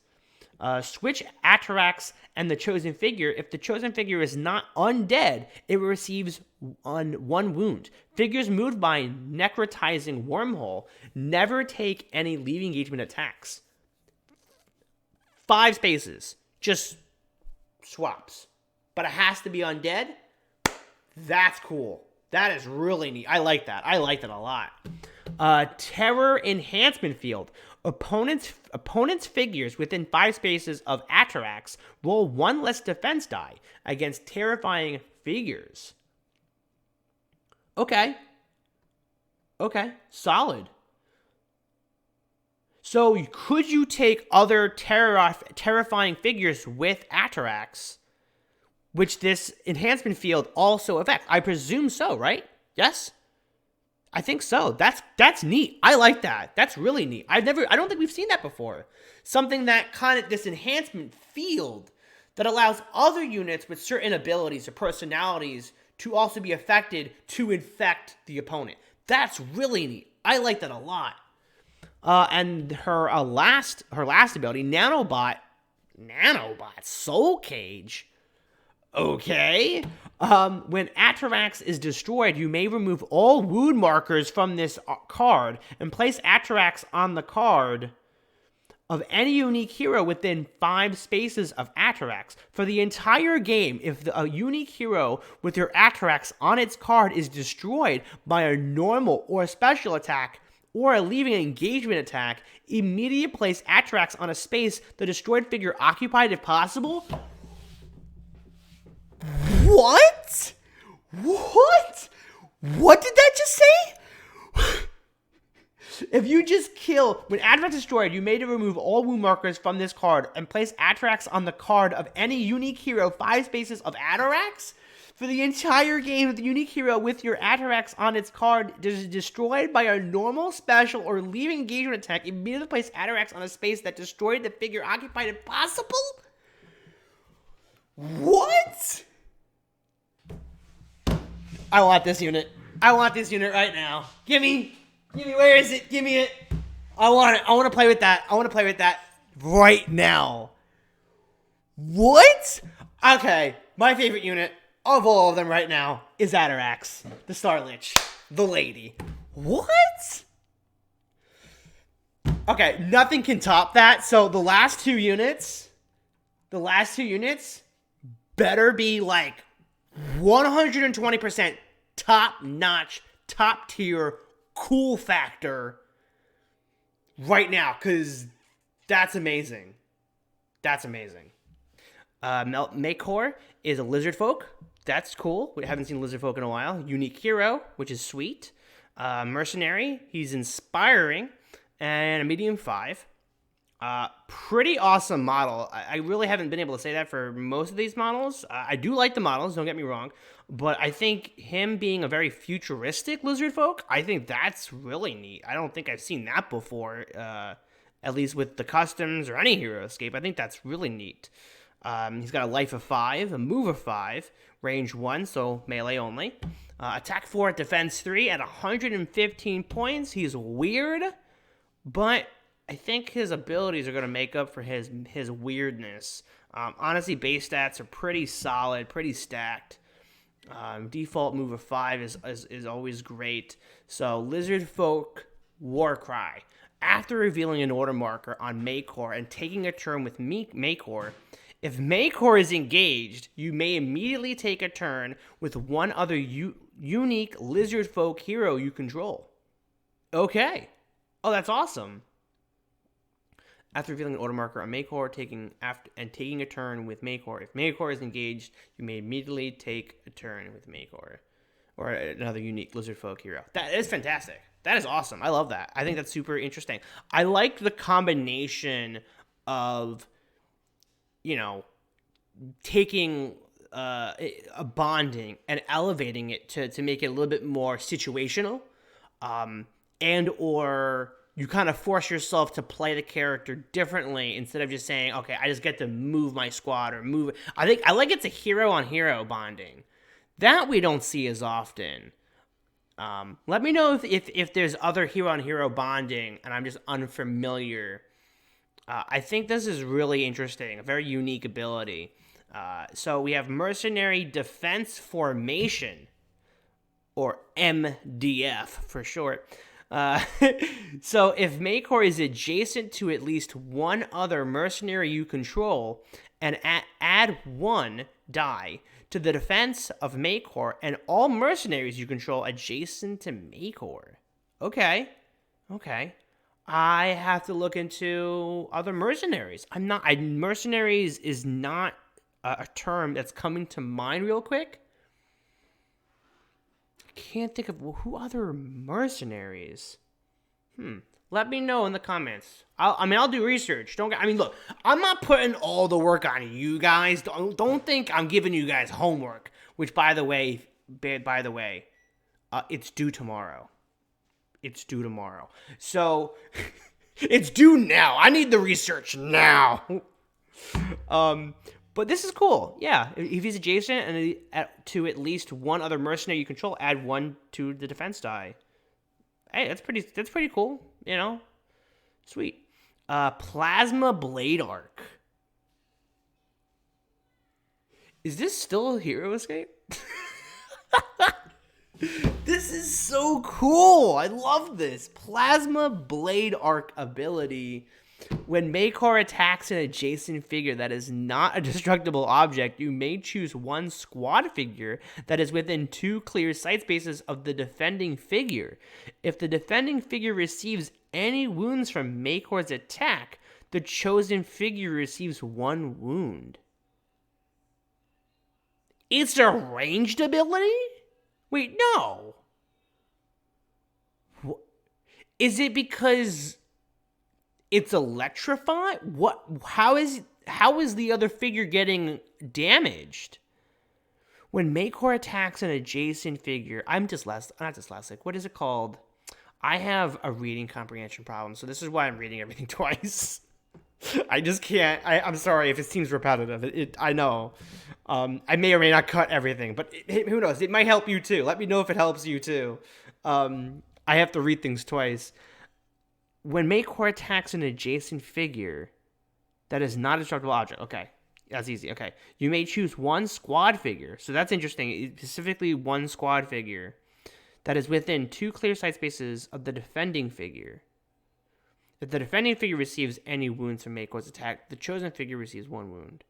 Switch Atarax and the chosen figure. If the chosen figure is not undead, it receives 1 wound. Figures moved by Necrotizing Wormhole never take any leaving engagement attacks. 5 spaces. Just swaps. But it has to be undead. That's cool. That is really neat. I like that. I liked it a lot. Terror Enhancement Field. Opponents' figures within 5 spaces of Atarax roll 1 less defense die against terrifying figures. Okay. Solid. So could you take other terrifying figures with Atarax, which this enhancement field also affects? I presume so, right? Yes? I think so. That's neat. I like that. That's really neat. I don't think we've seen that before. Something that kind of, this enhancement field that allows other units with certain abilities or personalities to also be affected to infect the opponent. That's really neat. I like that a lot. And her last ability, Nanobot Soul Cage. Okay. When Atarax is destroyed, you may remove all wound markers from this card and place Atarax on the card of any unique hero within 5 spaces of Atarax. For the entire game, if a unique hero with your Atarax on its card is destroyed by a normal or a special attack, or a leaving engagement attack, immediately place Atarax on a space the destroyed figure occupied if possible. What? What? What did that just say? If you just kill, when Atarax is destroyed, you may remove all wound markers from this card and place Atarax on the card of any unique hero 5 spaces of Atarax. For the entire game, if the unique hero with your Atarax on its card is destroyed by a normal, special, or leaving engagement attack, immediately place Atarax on a space that destroyed the figure occupied if possible? What? I want this unit. I want this unit right now. Give me, where is it? Give me it. I want it. I want to play with that. I want to play with that right now. What? Okay, my favorite unit of all of them right now is Atarax, the Star Lich, the lady. What? Okay, nothing can top that. So the last two units better be like 120% top-notch, top-tier, cool factor right now, because that's amazing. That's amazing. Makor is a lizard folk. That's cool. We haven't seen lizard folk in a while. Unique hero, which is sweet. Mercenary, he's inspiring. And a medium 5. Pretty awesome model. I really haven't been able to say that for most of these models. I do like the models, don't get me wrong. But I think him being a very futuristic lizard folk, I think that's really neat. I don't think I've seen that before, at least with the customs or any HeroScape. I think that's really neat. He's got a life of 5, a move of 5, range 1, so melee only. Attack 4, defense 3 at 115 points. He's weird, but I think his abilities are going to make up for his weirdness. Honestly, base stats are pretty solid, pretty stacked. Default move of 5 is always great. So, Lizard Folk Warcry. After revealing an order marker on Makor and taking a turn with Makor, if Makor is engaged, you may immediately take a turn with one other unique Lizard Folk hero you control. Okay. Oh, that's awesome. After revealing an order marker on Makor, taking a turn with Makor. If Makor is engaged, you may immediately take a turn with Makor. Or another unique Lizard Folk hero. That is fantastic. That is awesome. I love that. I think that's super interesting. I like the combination of, taking a bonding and elevating it to make it a little bit more situational. And or you kind of force yourself to play the character differently instead of just saying, okay, I just get to move my squad or move. I like it's a hero on hero bonding. That we don't see as often. Let me know if there's other hero on hero bonding and I'm just unfamiliar. I think this is really interesting, a very unique ability. So we have Mercenary Defense Formation, or MDF for short. So if Makor is adjacent to at least one other mercenary you control, and add 1 die to the defense of Makor and all mercenaries you control adjacent to Makor. Okay. I have to look into other mercenaries. Mercenaries is not a term that's coming to mind real quick. Can't think of who other mercenaries. Let me know in the comments. I'll do research. Look, I'm not putting all the work on you guys. Don't think I'm giving you guys homework. Which, by the way, it's due tomorrow. So it's due now. I need the research now. But this is cool. Yeah, if he's adjacent and to at least one other mercenary you control, add 1 to the defense die. Hey, that's pretty cool. Sweet. Plasma Blade Arc. Is this still HeroScape? This is so cool. I love this. Plasma Blade Arc ability. When Makor attacks an adjacent figure that is not a destructible object, you may choose one squad figure that is within 2 clear sight spaces of the defending figure. If the defending figure receives any wounds from Makor's attack, the chosen figure receives 1 wound. It's a ranged ability? Wait, no. Is it because it's electrified? What? How is the other figure getting damaged? When Makor attacks an adjacent figure, not dyslexic. What is it called? I have a reading comprehension problem, so this is why I'm reading everything twice. I just can't. I'm sorry if it seems repetitive. I know. I may or may not cut everything, but who knows? It might help you too. Let me know if it helps you too. I have to read things twice. When Makor attacks an adjacent figure that is not a destructible object. Okay, that's easy. Okay, you may choose one squad figure. So that's interesting. Specifically, one squad figure that is within 2 clear sight spaces of the defending figure. If the defending figure receives any wounds from Makor's attack, the chosen figure receives 1 wound.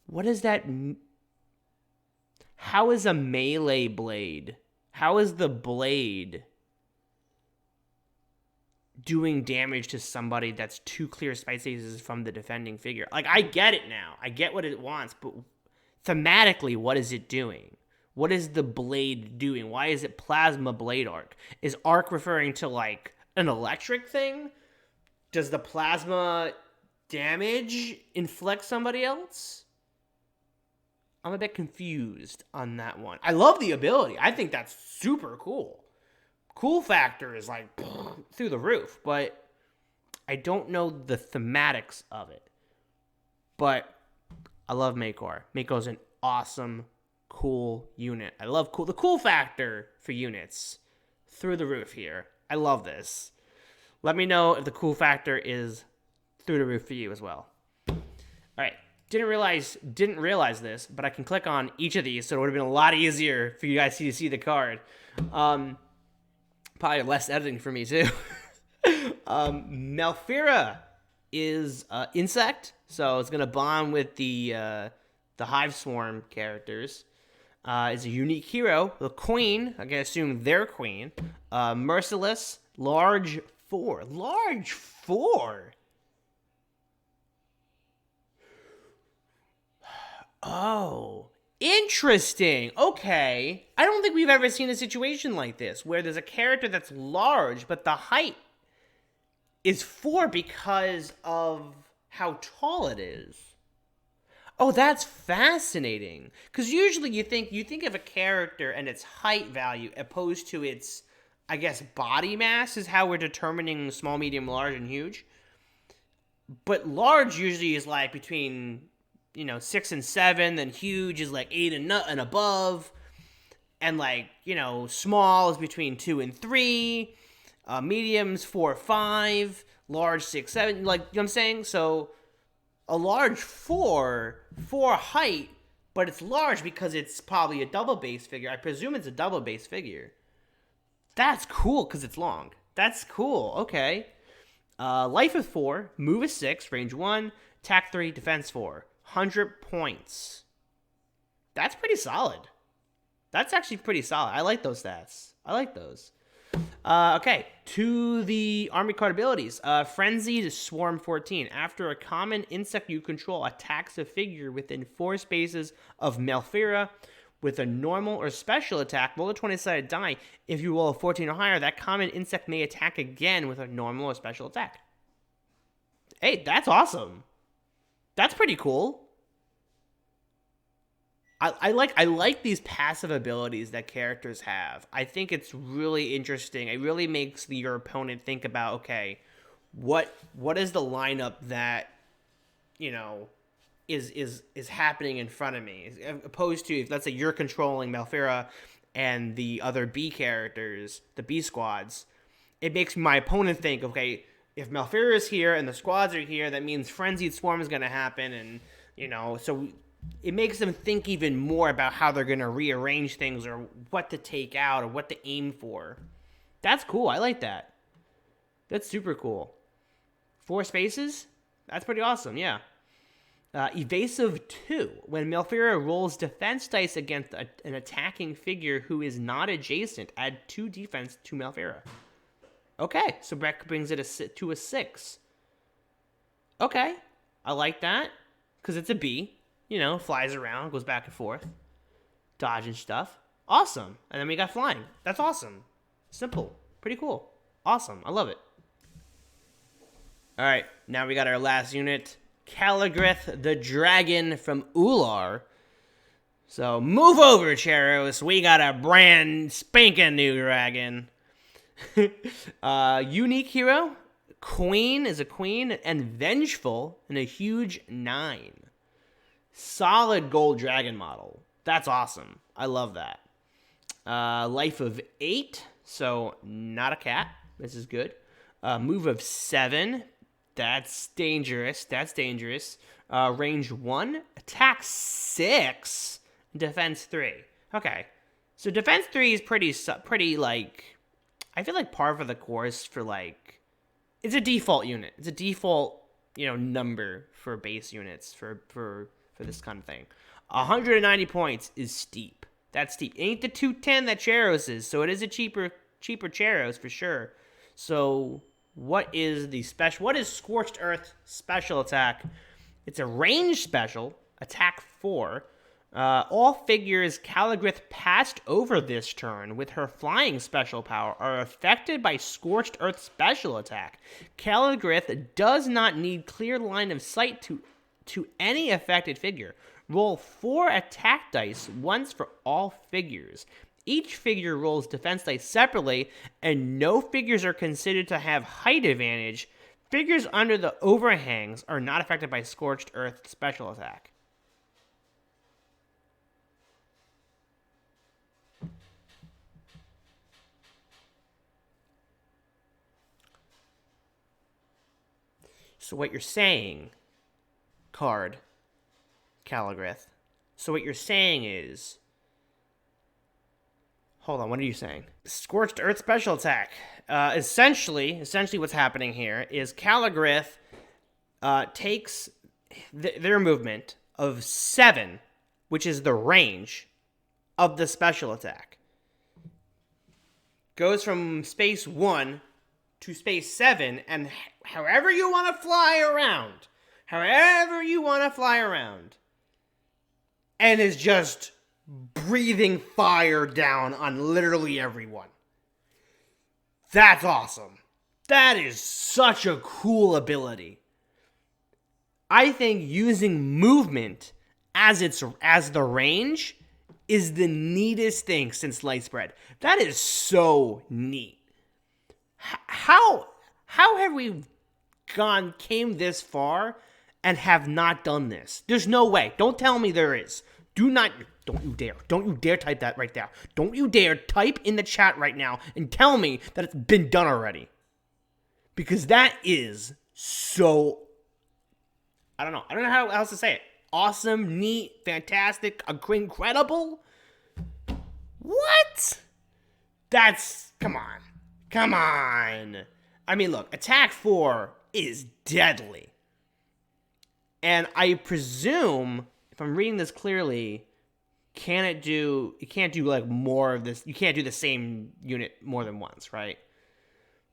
What does that mean? How is a melee blade? How is the blade doing damage to somebody that's 2 clear sight spaces from the defending figure? Like, I get it now. I get what it wants, but thematically, what is it doing? What is the blade doing? Why is it Plasma Blade Arc? Is arc referring to, like, an electric thing? Does the plasma damage inflict somebody else? I'm a bit confused on that one. I love the ability. I think that's super cool. Cool factor is like through the roof, but I don't know the thematics of it. But I love Makor. Makor's an awesome, cool unit. I love the cool factor for units through the roof here. I love this. Let me know if the cool factor is through the roof for you as well. All right. Didn't realize this, but I can click on each of these, so it would have been a lot easier for you guys to see the card. Probably less editing for me too. Malfira is insect, so it's gonna bond with the Hive Swarm characters. Is a unique hero, the queen. I can assume their queen. Merciless, large 4. Large 4. Oh, interesting. Okay. I don't think we've ever seen a situation like this where there's a character that's large, but the height is 4 because of how tall it is. Oh, that's fascinating. Because usually you think of a character and its height value opposed to its, I guess, body mass is how we're determining small, medium, large, and huge. But large usually is like between 6 and 7, then huge is like 8 and above, and small is between 2 and 3, mediums 4, 5, large 6, 7. Like, you know what I'm saying? So a large 4 height, but it's large because it's probably a double base figure. I presume it's a double base figure. That's cool because it's long. That's cool. Okay. Life is 4, move is 6, range 1, attack 3, defense 4. 100 points. That's pretty solid. That's actually pretty solid. I like those stats. I like those. Okay, to the army card abilities. Frenzied Swarm 14. After a common insect you control attacks a figure within 4 spaces of Malfira with a normal or special attack, roll a 20-sided die. If you roll a 14 or higher, that common insect may attack again with a normal or special attack. Hey, that's awesome. That's pretty cool. I like these passive abilities that characters have. I think it's really interesting. It really makes your opponent think about, okay, what is the lineup that is happening in front of me, as opposed to, if let's say you're controlling Malfira and the other B characters, the B squads. It makes my opponent think, okay, if Malfira is here and the squads are here, that means Frenzied Swarm is going to happen, and so it makes them think even more about how they're going to rearrange things or what to take out or what to aim for. That's cool. I like that. That's super cool. 4 spaces? That's pretty awesome, yeah. Evasive 2. When Malfira rolls defense dice against an attacking figure who is not adjacent, add 2 defense to Malfira. Okay, so Breck brings it to a 6. Okay, I like that, because it's a bee. Flies around, goes back and forth, dodging stuff. Awesome. And then we got flying. That's awesome. Simple. Pretty cool. Awesome. I love it. All right, now we got our last unit, Caligrith the Dragon from Ular. So move over, Cheros. We got a brand spanking new dragon. Unique hero. Queen is a queen, and vengeful, and a huge 9. Solid gold dragon model. That's awesome. I love that. Life of 8, so not a cat. This is good. Move of 7. That's dangerous. Range 1. Attack 6. Defense 3. Okay. So defense 3 is pretty like, I feel like par for the course for like, it's a default unit. It's a default, number for base units for this kind of thing. 190 points is steep. That's steep. It ain't the 210 that Cheros is, so it is a cheaper Cheros for sure. So what is Scorched Earth special attack? It's a range special, attack 4. All figures Caligrith passed over this turn with her flying special power are affected by Scorched Earth special attack. Caligrith does not need clear line of sight to any affected figure. Roll 4 attack dice once for all figures. Each figure rolls defense dice separately, and no figures are considered to have height advantage. Figures under the overhangs are not affected by Scorched Earth special attack. So what you're saying, card, Caligrith. So what you're saying is, hold on, what are you saying? Scorched Earth special attack. Essentially what's happening here is Caligrith takes their movement of 7, which is the range of the special attack. Goes from space 1 to space 7, and however you want to fly around, and is just breathing fire down on literally everyone. That's awesome. That is such a cool ability. I think using movement as the range is the neatest thing since light spread. That is so neat. How have we came this far and have not done this? There's no way. Don't tell me there is. Don't you dare type that right now. Don't you dare type in the chat right now and tell me that it's been done already. Because that is so, I don't know how else to say it. Awesome, neat, fantastic, incredible. What? Come on. I mean, look, attack 4 is deadly. And I presume, if I'm reading this clearly, you can't do like more of this. You can't do the same unit more than once, right?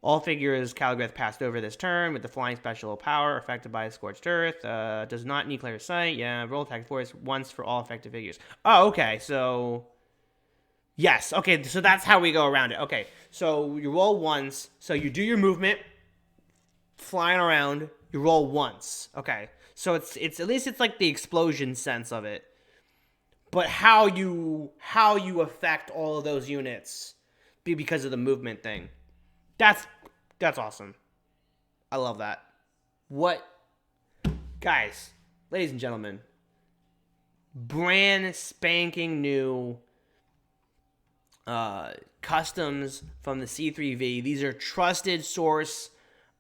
All figures Caligrith passed over this turn with the flying special power affected by Scorched Earth. Does not need clear sight. Yeah, roll attack 4 once for all affected figures. Oh, okay, so yes, okay, so that's how we go around it. Okay, so you roll once, so you do your movement, flying around, you roll once. Okay, so it's at least it's like the explosion sense of it. But how you affect all of those units be because of the movement thing. That's awesome. I love that. What, guys, ladies and gentlemen, brand spanking new customs from the C3V. These are trusted source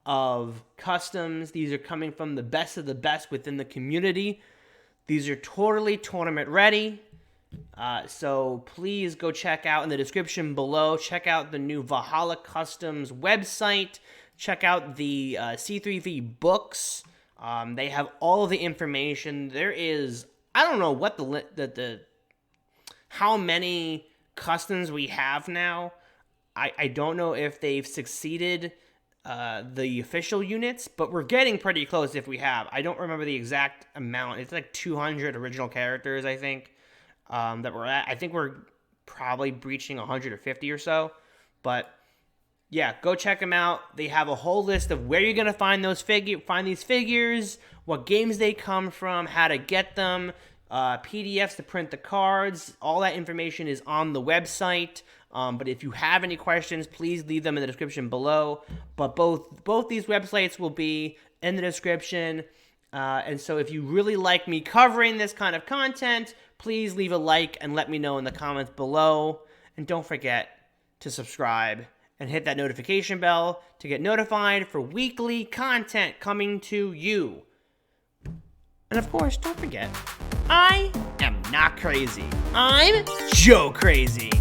of customs. These are coming from the best of the best within the community. These are totally tournament ready. So please go check out in the description below. Check out the new Valhalla Customs website. Check out the C3V books. They have all of the information. There is, I don't know what the how many customs we have now. I don't know if they've succeeded the official units, but we're getting pretty close if we have. I don't remember the exact amount. It's like 200 original characters, I think, that we're at. I think we're probably breaching 150 or so. But yeah, go check them out. They have a whole list of where you're gonna find these figures, what games they come from, how to get them, PDFs to print the cards. All that information is on the website. But if you have any questions, please leave them in the description below. But both these websites will be in the description. And so if you really like me covering this kind of content, please leave a like and let me know in the comments below. And don't forget to subscribe and hit that notification bell to get notified for weekly content coming to you. And of course, don't forget, I am not crazy. I'm Joe Crazy.